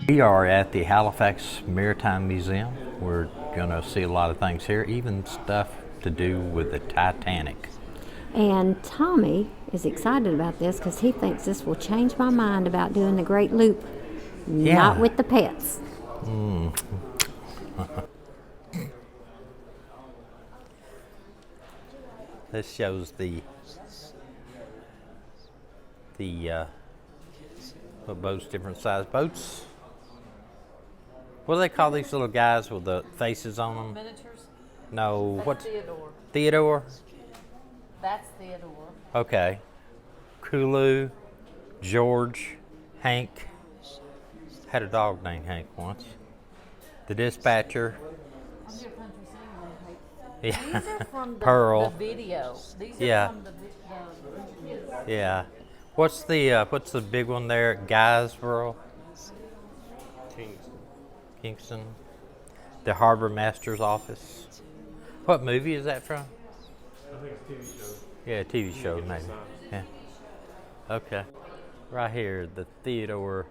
We are at the Halifax Maritime Museum. We're going to see a lot of things here, even stuff to do with the Titanic. And Tommy is excited about this because he thinks this will change my mind about doing the Great Loop. Yeah. Not with the pets. This shows the boats, different size boats. What do they call these little guys with the faces on them? Miniatures? No, That's what? Theodore. Theodore? That's Theodore. Okay. Kulu, George, Hank. Had a dog named Hank once. The Dispatcher. I'm your country singer. Yeah. These are from the, Pearl. the video. These are Yeah. from the Yeah. What's the big one there? Guysborough? Kingston. The Harbor Master's office. What movie is that from? I think it's TV show. Yeah, TV show maybe. Yeah. Okay. Right here, the Theodore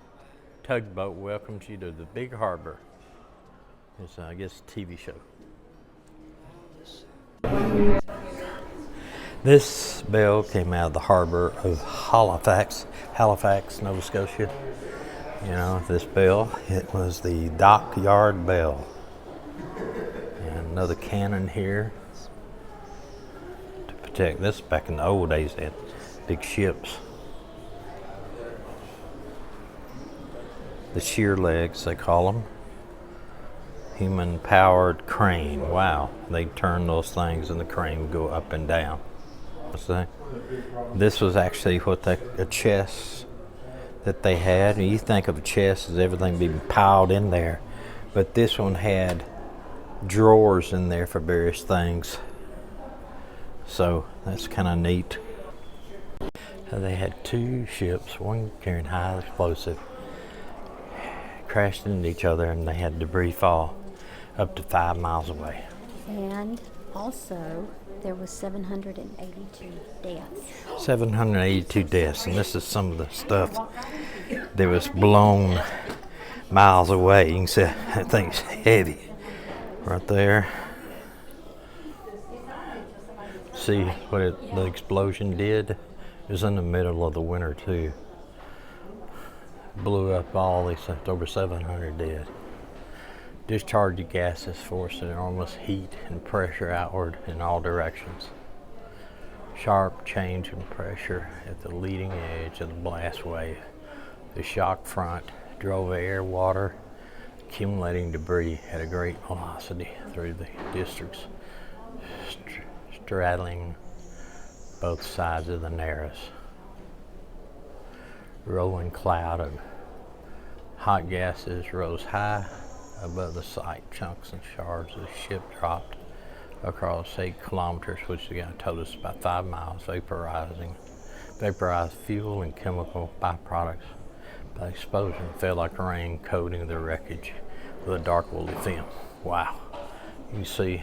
tugboat welcomes you to the big harbor. It's, I guess, a TV show. This bell came out of the harbor of Halifax, Nova Scotia. You know, this bell, it was the dockyard bell. And another cannon here to protect this. Back in the old days, they had big ships. The shear legs, they call them. Human-powered crane. Wow, they turn those things and the crane would go up and down. This was actually a chest that they had. And you think of a chest as everything being piled in there, but this one had drawers in there for various things. So that's kind of neat. They had two ships, one carrying high explosive, crashed into each other, and they had debris fall up to 5 miles away. And also, there was 782 deaths. 782 deaths, and this is some of the stuff that was blown miles away. You can see that thing's heavy right there. See what the explosion did? It was in the middle of the winter too. Blew up all these, over 700 dead. Discharge of gases forced enormous heat and pressure outward in all directions. Sharp change in pressure at the leading edge of the blast wave. The shock front drove air, water, accumulating debris at a great velocity through the districts, straddling both sides of the Narrows. Rolling cloud of hot gases rose high above the site. Chunks and shards of the ship dropped across 8 kilometers, which the guy told us about 5 miles, vaporized fuel and chemical byproducts. The explosion fell like rain, coating the wreckage with a dark woolly film. Wow. You can see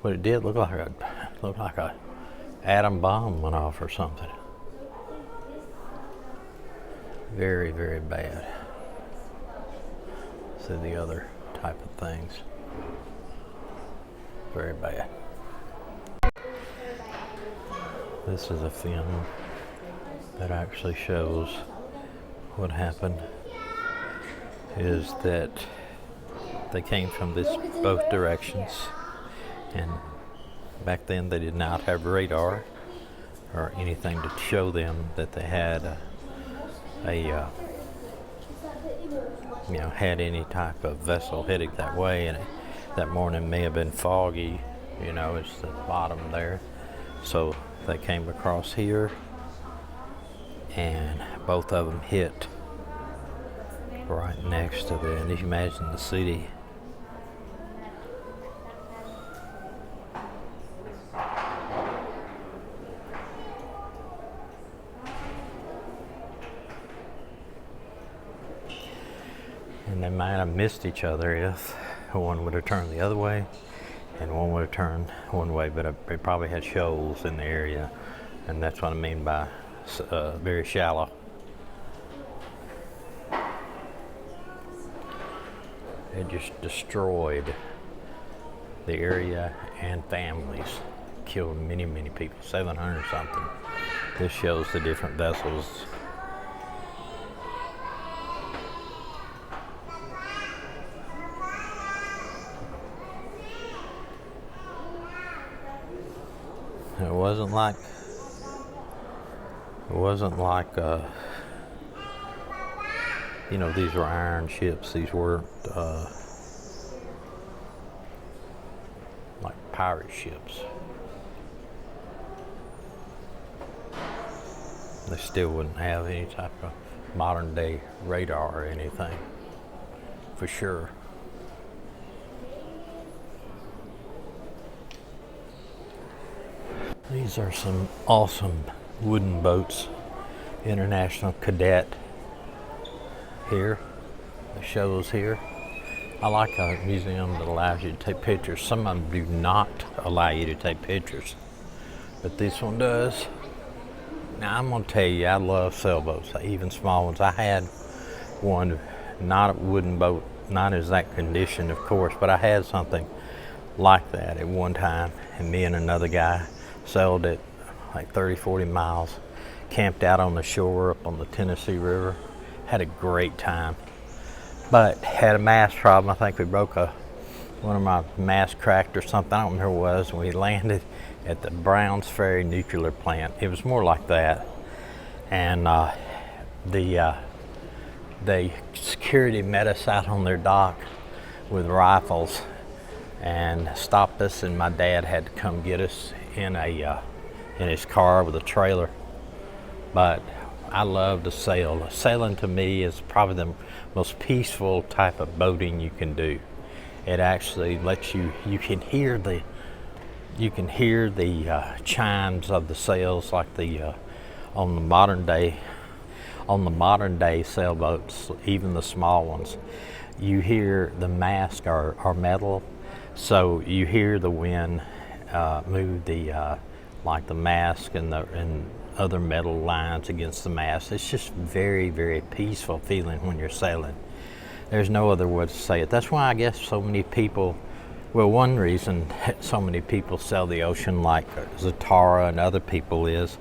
what it did. Looked like a atom bomb went off or something. Very, very bad. So the other type of things. Very bad. This is a film that actually shows what happened. Is that they came from both directions, and back then they did not have radar or anything to show them that they had had any type of vessel heading that way. And that morning may have been foggy, it's the bottom there. So they came across here, and both of them hit right next to and you imagine the city. And they might have missed each other if one would have turned the other way and one would have turned one way, but they probably had shoals in the area, and that's what I mean by very shallow. It just destroyed the area and families, killed many, many people, 700 something. This shows the different vessels. It wasn't like you know, these were iron ships. These weren't like pirate ships. They still wouldn't have any type of modern day radar or anything, for sure. These are some awesome wooden boats. International Cadet here. The shows here. I like a museum that allows you to take pictures. Some of them do not allow you to take pictures, but this one does. Now I'm gonna tell you, I love sailboats, even small ones. I had one, not a wooden boat, not as that condition, of course, but I had something like that at one time, and me and another guy sailed it like 30, 40 miles, camped out on the shore up on the Tennessee River, had a great time, but had a mast problem. I think we broke one of my masts cracked or something, I don't remember what it was, and we landed at the Browns Ferry nuclear plant. It was more like that, and the security met us out on their dock with rifles and stopped us, and my dad had to come get us in his car with a trailer. But I love to sail. Sailing to me is probably the most peaceful type of boating you can do. It actually lets you can hear the chimes of the sails, like on the modern day sailboats, even the small ones. You hear the masts are metal, so you hear the wind move like the mast and other metal lines against the mast. It's just very, very peaceful feeling when you're sailing. There's no other way to say it. That's why I guess so many people, well, one reason so many people sail the ocean like Zatara and other people is,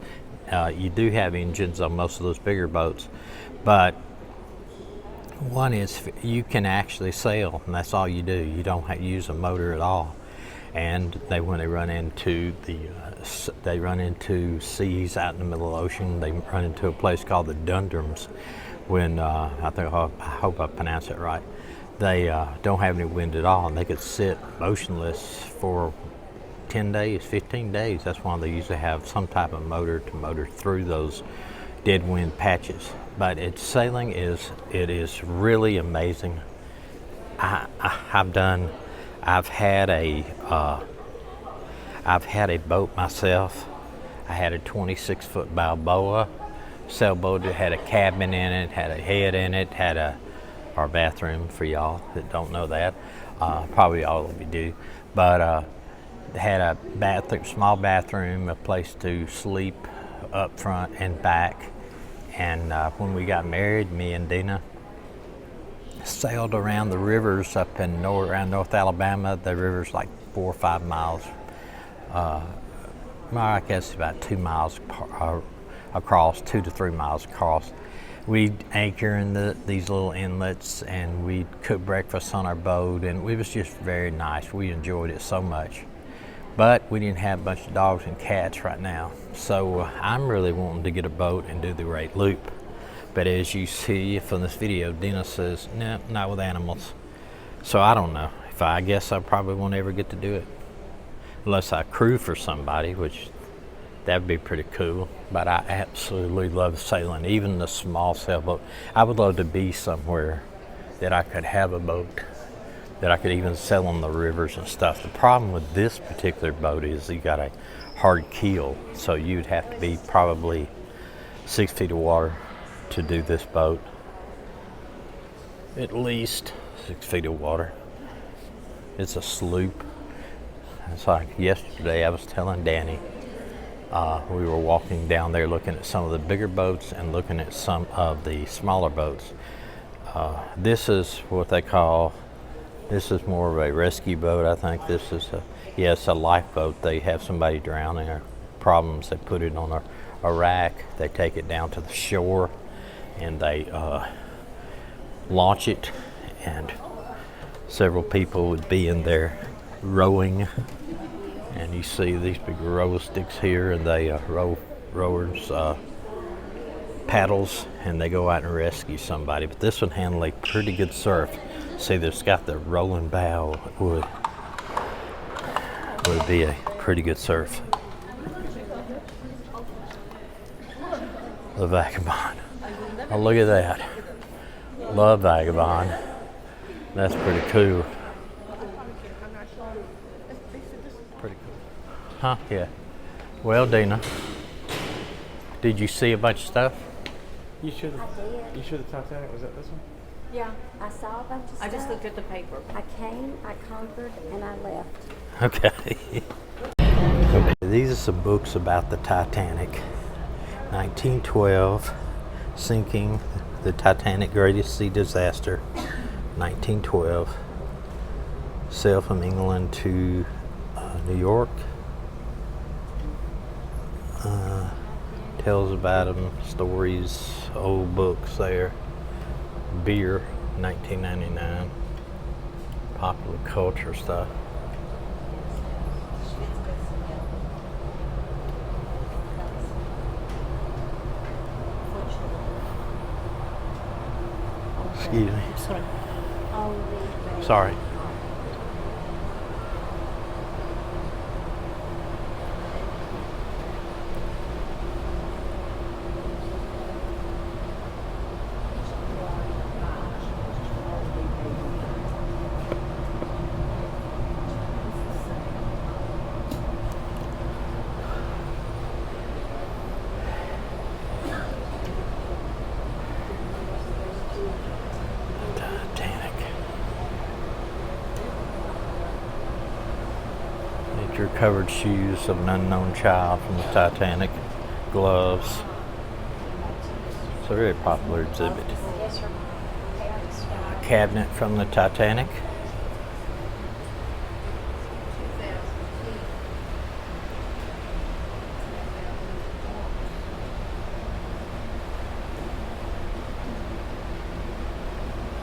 you do have engines on most of those bigger boats, but one is you can actually sail, and that's all you do. You don't have to use a motor at all. And when they run into seas out in the middle of the ocean, they run into a place called the Dundrums. When I hope I pronounce it right, they don't have any wind at all, and they could sit motionless for 10 days, 15 days. That's why they usually have some type of motor to motor through those dead wind patches. But sailing is really amazing. I've had a boat myself. I had a 26-foot Balboa sailboat. It had a cabin in it, had a head in it, had our bathroom for y'all that don't know that. Probably all of you do, but had a small bathroom, a place to sleep up front and back. And when we got married, me and Dina sailed around the rivers up in around North Alabama. The river's like 4 or 5 miles. I guess about 2 miles across, 2 to 3 miles across. We'd anchor in these little inlets, and we'd cook breakfast on our boat, and it was just very nice. We enjoyed it so much. But we didn't have a bunch of dogs and cats right now, so I'm really wanting to get a boat and do the Great Loop. But as you see from this video, Dina says, no, not with animals. So I don't know. I guess I probably won't ever get to do it. Unless I crew for somebody, which that would be pretty cool. But I absolutely love sailing, even the small sailboat. I would love to be somewhere that I could have a boat, that I could even sail on the rivers and stuff. The problem with this particular boat is you got a hard keel, so you'd have to be probably 6 feet of water to do this boat. At least 6 feet of water. It's a sloop. It's like yesterday I was telling Danny, we were walking down there looking at some of the bigger boats and looking at some of the smaller boats. This is what they call This is more of a rescue boat. I think this is it's a lifeboat. They have somebody drowning or problems. They put it on a rack. They take it down to the shore and they launch it, and several people would be in there rowing. And you see these big row sticks here, and they rowers paddles, and they go out and rescue somebody. But this one handled a pretty good surf. See, there's got the rolling bow. Would be a pretty good surf. The Vagabond. Oh, look at that. Love Vagabond. That's pretty cool. Pretty cool. Huh? Yeah. Well, Dina, did you see a bunch of stuff? You sure the Titanic was that this one? Yeah, I saw a bunch of stuff. I just looked at the paper. I came, I conquered, and I left. Okay. Okay. These are some books about the Titanic. 1912, sinking, the Titanic, greatest sea disaster. 1912, sail from England to New York. Tells about them, stories, old books there. Beer, 1999. Popular culture stuff. Excuse me. Sorry. Nature covered shoes of an unknown child from the Titanic. Gloves. It's a very popular exhibit. A cabinet from the Titanic.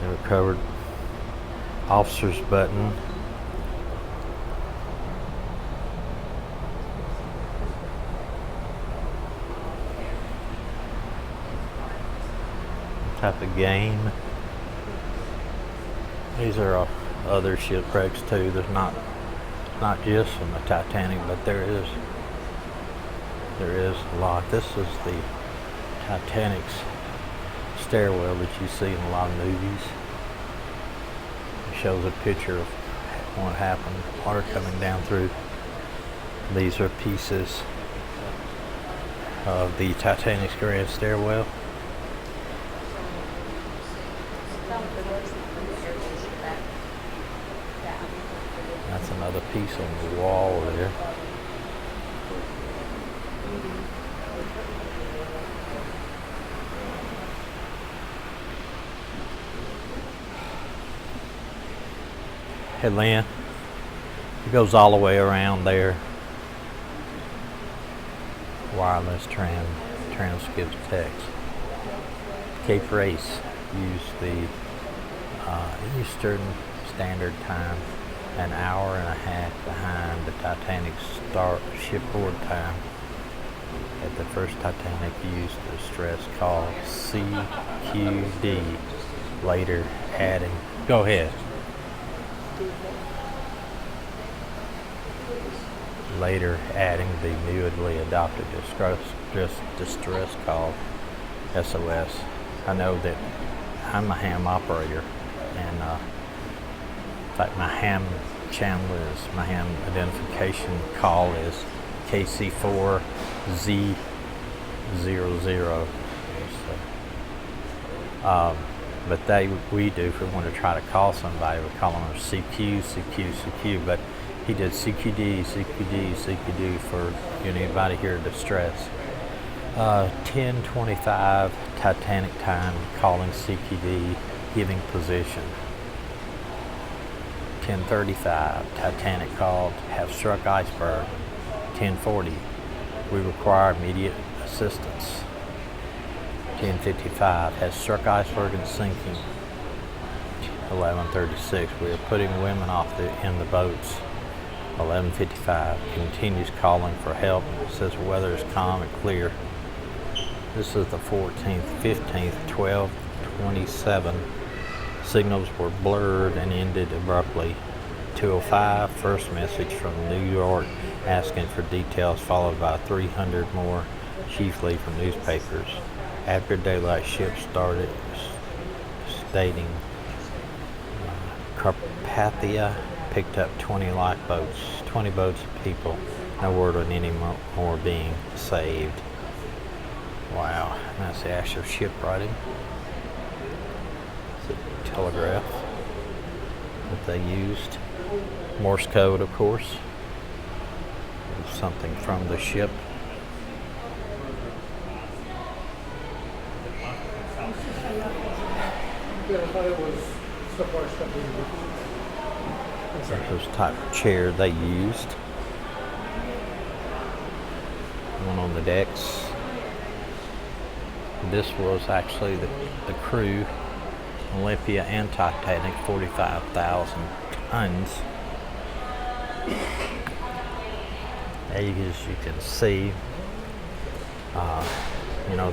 They were covered. Officer's button. Type of game. These are other shipwrecks too. There's not just from the Titanic, but there is a lot. This is the Titanic's stairwell that you see in a lot of movies. It shows a picture of what happened, water coming down through. These are pieces of the Titanic's grand stairwell. That's another piece on the wall there. Headland. It goes all the way around there. Wireless transcripts text. Cape Race used the Eastern Standard Time, an hour and a half behind the Titanic's shipboard time. At the first Titanic used the stress call CQD, later adding, go ahead. Later adding the newly adopted distress call SOS. I know that I'm a ham operator, and in fact my ham channel is, my ham identification call is KC4Z00. But we do, if we want to try to call somebody, we call them CQ, but he did CQD for anybody here in distress. 10:25 Titanic time, calling CQD, giving position. 10:35, Titanic called, have struck iceberg. 10:40, we require immediate assistance. 10:55, has struck iceberg and sinking. 11:36, we are putting women in the boats. 11:55, continues calling for help. It says weather is calm and clear. This is the 14th, 15th, 12:27. Signals were blurred and ended abruptly. 2:05, first message from New York asking for details, followed by 300 more, chiefly from newspapers. After daylight, ships started stating Carpathia picked up 20 lifeboats, 20 boats of people. No word on any more being saved. Wow, that's the actual ship writing. It's a telegraph that they used. Morse code, of course. Something from the ship. Those type of chair they used. One on the decks. This was actually the crew, Olympia and Titanic, 45,000 tons. As you can see,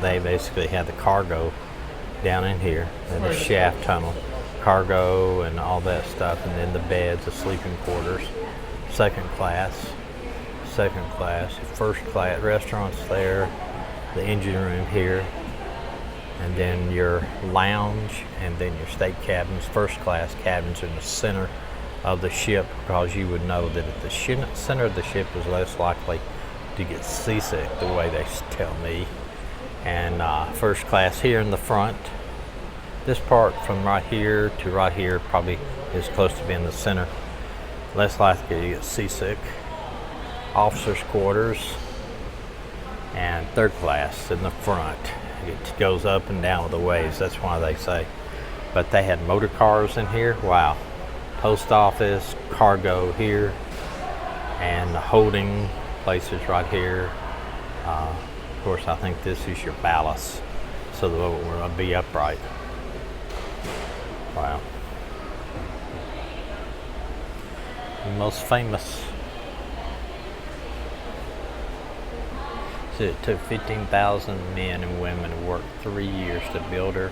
they basically had the cargo down in here, in the shaft tunnel, cargo and all that stuff, and then the beds, the sleeping quarters, second class, first class, restaurants there, the engine room here, and then your lounge, and then your state cabins. First class cabins in the center of the ship, because you would know that at the center of the ship is less likely to get seasick, the way they tell me. And first class here in the front. This part from right here to right here probably is close to being the center. Less likely to get seasick. Officers' quarters and third class in the front. It goes up and down with the waves, that's why they say. But they had motor cars in here. Wow. Post office, cargo here, and the holding places right here. Of course, I think this is your ballast, so the boat will be upright. Wow. The most famous. So it took 15,000 men and women to work 3 years to build her.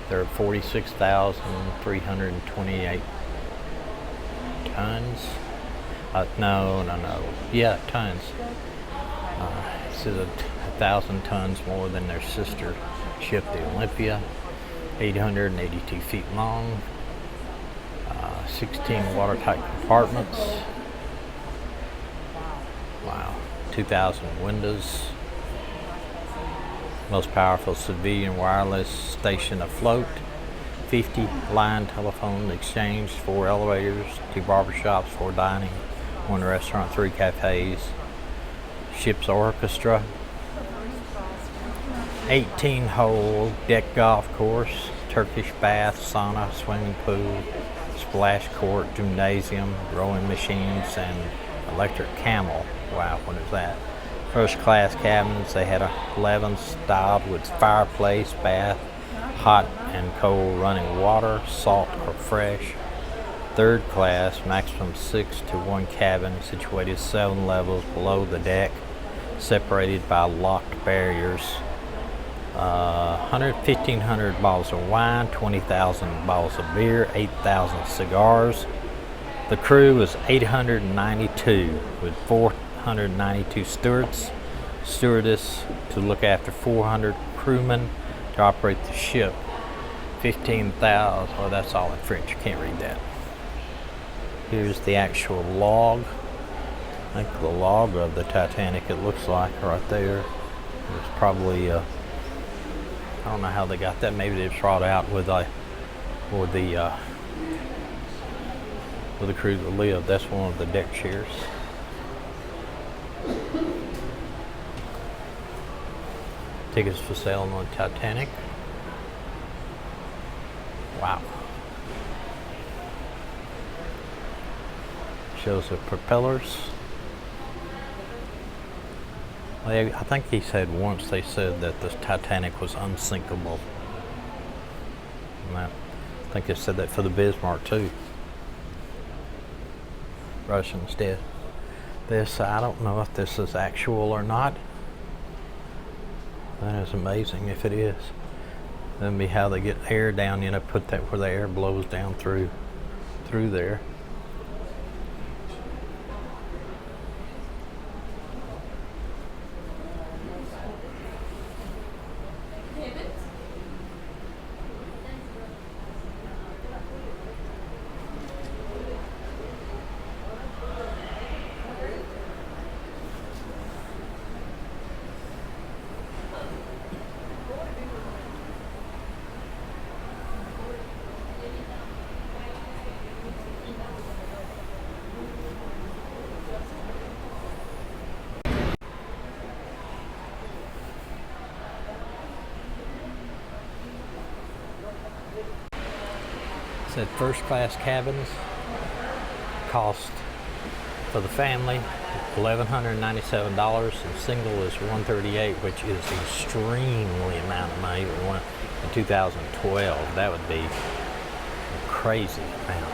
There are 46,328 tons. No. Yeah, tons. This is 1,000 tons more than their sister ship, the Olympia. 882 feet long. 16 watertight compartments. Wow. 2,000 windows. Most powerful civilian wireless station afloat. 50 line telephone exchange, 4 elevators, 2 barbershops, 4 dining, 1 restaurant, 3 cafes. Ship's orchestra. 18-hole deck golf course, Turkish bath, sauna, swimming pool, splash court, gymnasium, rowing machines, and electric camel. Wow, what is that? First class cabins, they had 11 styled with fireplace, bath, hot and cold running water, salt or fresh. Third class, maximum 6 to 1 cabin, situated 7 levels below the deck, separated by locked barriers. 1,500 bottles of wine, 20,000 bottles of beer, 8,000 cigars. The crew was 892 with 492 stewards, stewardess to look after 400 crewmen to operate the ship. 15,000, oh, that's all in French, you can't read that. Here's the actual log. I think the log of the Titanic, it looks like right there. It's probably I don't know how they got that. Maybe they brought out with the crew that lived. That's one of the deck chairs. Tickets for sale on the Titanic. Wow. Shows the propellers. I think he said once they said that the Titanic was unsinkable. And I think they said that for the Bismarck too. Russians did. This, I don't know if this is actual or not. That is amazing if it is. That'd be how they get air down, you know, put that where the air blows down through there. Said first class cabins cost for the family $1,197 and single is $138, which is extremely amount of money. In 2012, that would be a crazy amount.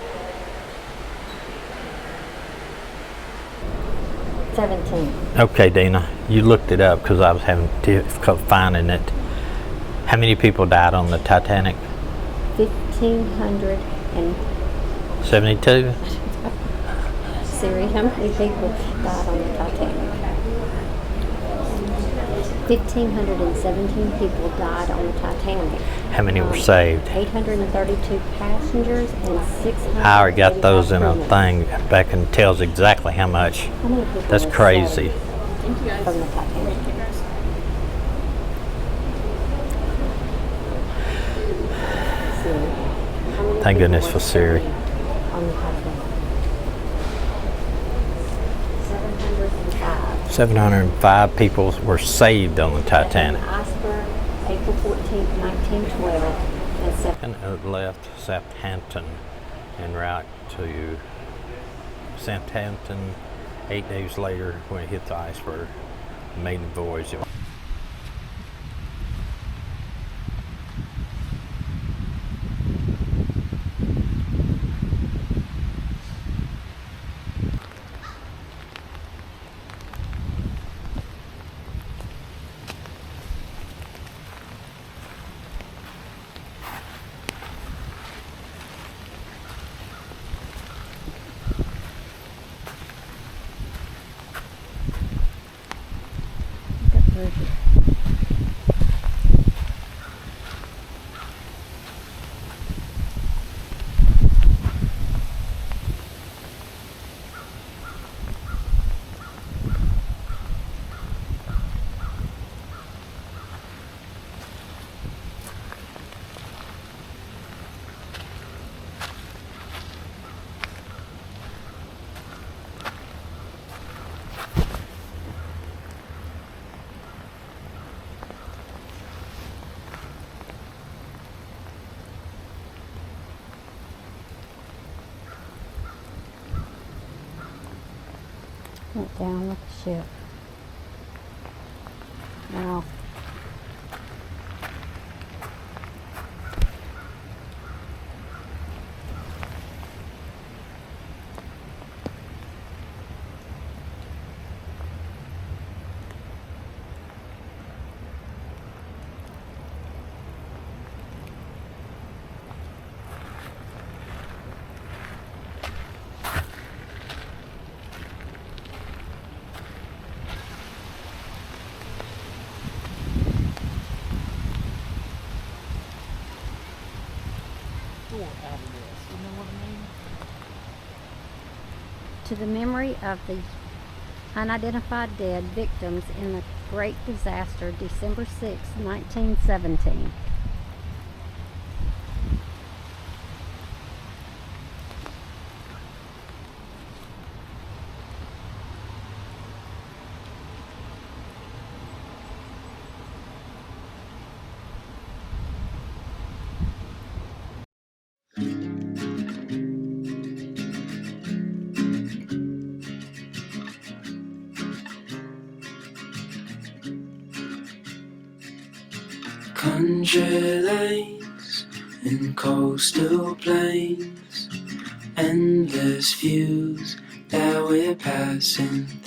17. Okay, Dina, you looked it up because I was having difficulty finding it. How many people died on the Titanic? 1,572. 72? Siri, how many people died on the Titanic? 1,517 people died on the Titanic. How many were saved? 832 passengers and 600. I already got those in a thing back and tells exactly how much. How many people That's were crazy. saved from the Titanic? Siri, how many Thank people goodness were for Siri. saved on the Titanic? 705. 705 people were saved on the Titanic. An iceberg, April 14, 1912, and And it left Southampton en route to Southampton 8 days later when it hit the iceberg. Maiden voyage. went down with the ship. Now, to the memory of the unidentified dead victims in the Great Disaster, December 6, 1917. country lanes and coastal plains, endless views that we're passing through.